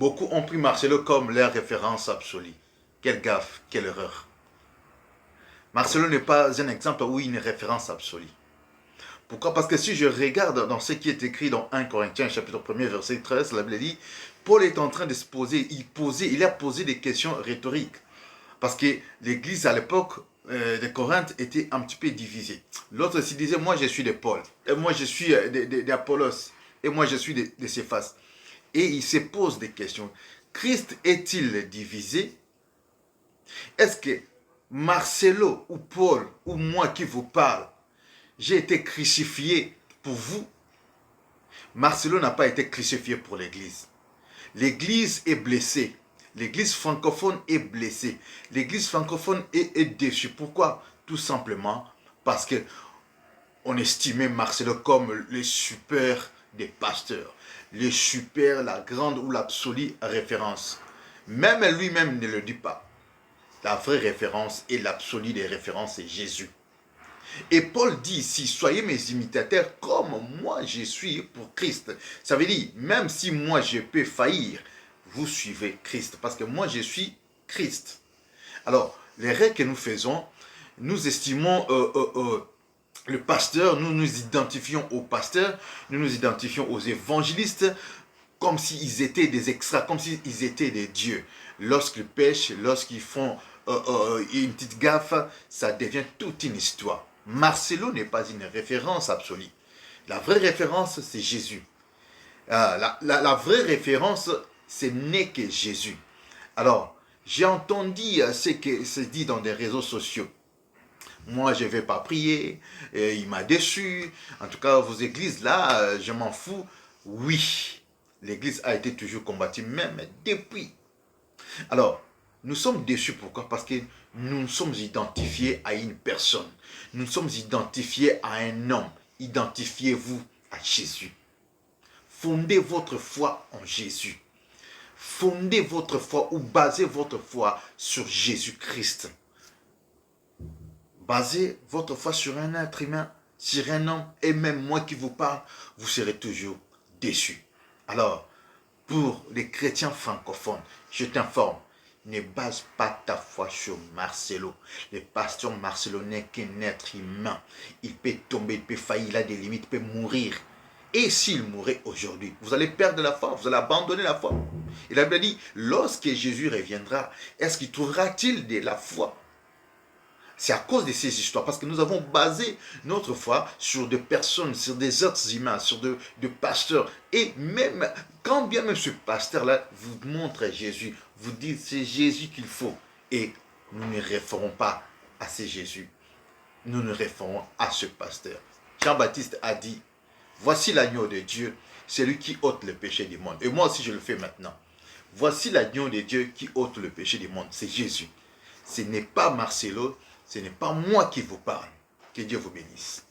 Beaucoup ont pris Marcelo comme leur référence absolue. Quelle gaffe, quelle erreur. Marcelo n'est pas un exemple où il y a une référence absolue. Pourquoi? Parce que si je regarde dans ce qui est écrit dans 1 Corinthiens, chapitre 1er, verset 13, la Bible dit, Paul est en train de se poser, il a posé des questions rhétoriques. Parce que l'église à l'époque de Corinthe était un petit peu divisée. L'autre se disait, moi je suis de Paul, et moi je suis d'Apollos, et moi je suis de Céphas. Et il se pose des questions. Christ est-il divisé? Est-ce que Marcelo ou Paul ou moi qui vous parle, j'ai été crucifié pour vous? Marcelo n'a pas été crucifié pour l'église. L'église est blessée. L'église francophone est blessée. L'église francophone est déçue. Pourquoi? Tout simplement parce que on estimait Marcelo comme le super des pasteurs. Le super, la grande ou l'absolue référence. Même lui-même ne le dit pas. La vraie référence et l'absolu des références, c'est Jésus. Et Paul dit ici, soyez mes imitateurs comme moi je suis pour Christ. Ça veut dire, même si moi je peux faillir, vous suivez Christ. Parce que moi je suis Christ. Alors, les règles que nous faisons, nous estimons le pasteur, nous nous identifions au pasteur, nous nous identifions aux évangélistes comme s'ils étaient des extras, comme s'ils étaient des dieux. Lorsqu'ils pêchent, lorsqu'ils font une petite gaffe, ça devient toute une histoire. Marcelo n'est pas une référence absolue. La vraie référence, c'est Jésus. La vraie référence, ce n'est que Jésus. Alors, j'ai entendu ce que se dit dans des réseaux sociaux. Moi, je ne vais pas prier, il m'a déçu. En tout cas, vos églises, là, je m'en fous. Oui, l'église a été toujours combattue, même depuis. Alors, nous sommes déçus, pourquoi? Parce que nous sommes identifiés à une personne. Nous sommes identifiés à un homme. Identifiez-vous à Jésus. Fondez votre foi en Jésus. Fondez votre foi ou basez votre foi sur Jésus-Christ. Basez votre foi sur un être humain, sur un homme, et même moi qui vous parle, vous serez toujours déçus. Alors, pour les chrétiens francophones, je t'informe, ne base pas ta foi sur Marcelo. Le pasteur Marcelo n'est qu'un être humain. Il peut tomber, il peut faillir, il a des limites, il peut mourir. Et s'il mourait aujourd'hui, vous allez perdre la foi, vous allez abandonner la foi. Il a bien dit, lorsque Jésus reviendra, est-ce qu'il trouvera-t-il de la foi? C'est à cause de ces histoires, parce que nous avons basé notre foi sur des personnes, sur des êtres humains, sur des pasteurs. Et même, quand bien même ce pasteur-là vous montre Jésus, vous dit c'est Jésus qu'il faut. Et nous ne référons pas à ce Jésus. Nous nous référons à ce pasteur. Jean-Baptiste a dit, voici l'agneau de Dieu, celui qui ôte le péché du monde. Et moi aussi je le fais maintenant. Voici l'agneau de Dieu qui ôte le péché du monde. C'est Jésus. Ce n'est pas Marcelo. Ce n'est pas moi qui vous parle. Que Dieu vous bénisse.